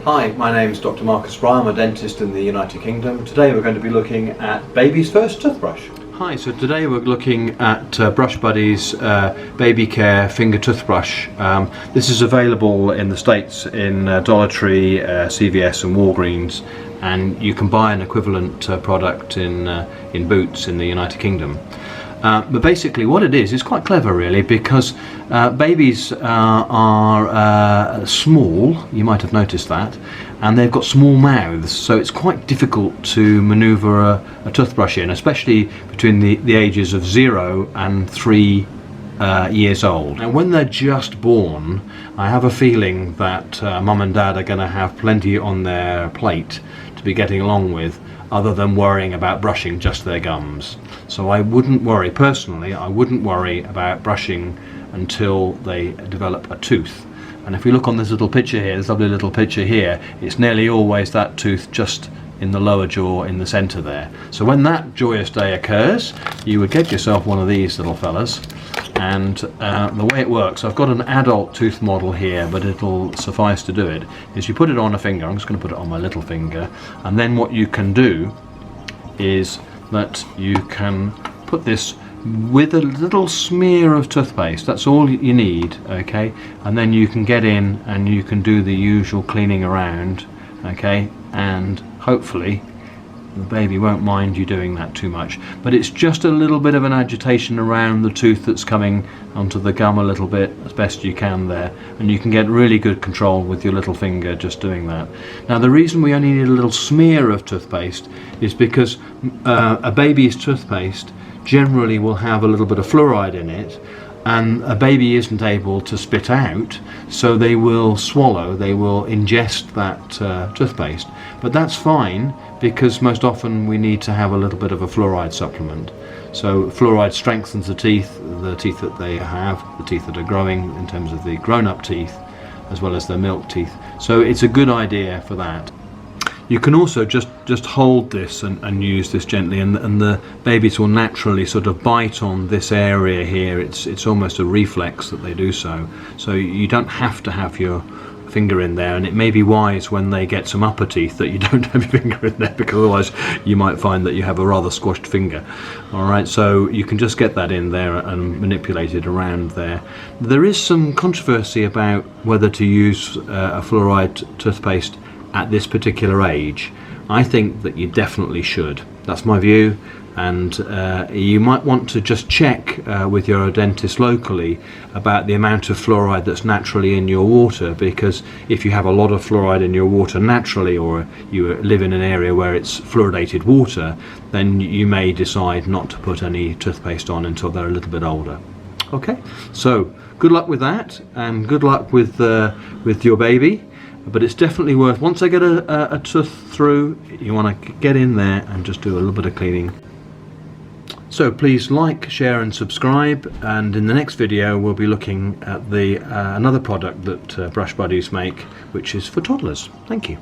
Hi, my name is Dr. Marcus Fry. I'm a dentist in the United Kingdom. Today we're going to be looking at baby's first toothbrush. Hi, so today we're looking at Brush Buddy's Baby Care Finger Toothbrush. This is available in the States in Dollar Tree, CVS and Walgreens, and you can buy an equivalent product in Boots in the United Kingdom. But basically what it is quite clever really, because babies are small, you might have noticed that, and they've got small mouths, so it's quite difficult to manoeuvre a toothbrush in, especially between the ages of 0 and 3 years old. And when they're just born, I have a feeling that mum and dad are going to have plenty on their plate to be getting along with, other than worrying about brushing just their gums. So I wouldn't worry, personally, I wouldn't worry about brushing until they develop a tooth. And if we look on this little picture here, this lovely little picture here, it's nearly always that tooth just in the lower jaw in the center there. So when that joyous day occurs, you would get yourself one of these little fellas, and the way it works, I've got an adult tooth model here, but it'll suffice to do it, is you put it on a finger. I'm just going to put it on my little finger, and then what you can do is that you can put this with a little smear of toothpaste. That's all you need, okay? And then you can get in and you can do the usual cleaning around, okay? And hopefully the baby won't mind you doing that too much, but it's just a little bit of an agitation around the tooth that's coming onto the gum a little bit, as best you can there, and you can get really good control with your little finger just doing that. Now the reason we only need a little smear of toothpaste is because a baby's toothpaste generally will have a little bit of fluoride in it, and a baby isn't able to spit out, so they will swallow, they will ingest that toothpaste. But that's fine, because most often we need to have a little bit of a fluoride supplement. So fluoride strengthens the teeth that they have, the teeth that are growing in terms of the grown-up teeth, as well as their milk teeth. So it's a good idea for that. You can also just hold this and use this gently, and the babies will naturally sort of bite on this area here. It's almost a reflex that they do so. So you don't have to have your finger in there, and it may be wise when they get some upper teeth that you don't have your finger in there, because otherwise you might find that you have a rather squashed finger. Alright, so you can just get that in there and manipulate it around there. There is some controversy about whether to use a fluoride toothpaste at this particular age. I think that you definitely should. That's my view, and you might want to just check with your dentist locally about the amount of fluoride that's naturally in your water, because if you have a lot of fluoride in your water naturally, or you live in an area where it's fluoridated water, then you may decide not to put any toothpaste on until they're a little bit older. Okay, so good luck with that, and good luck with your baby. But it's definitely worth, once I get a tooth through, you want to get in there and just do a little bit of cleaning. So please like, share and subscribe, and in the next video we'll be looking at another product that Brush Buddies make, which is for toddlers. Thank you.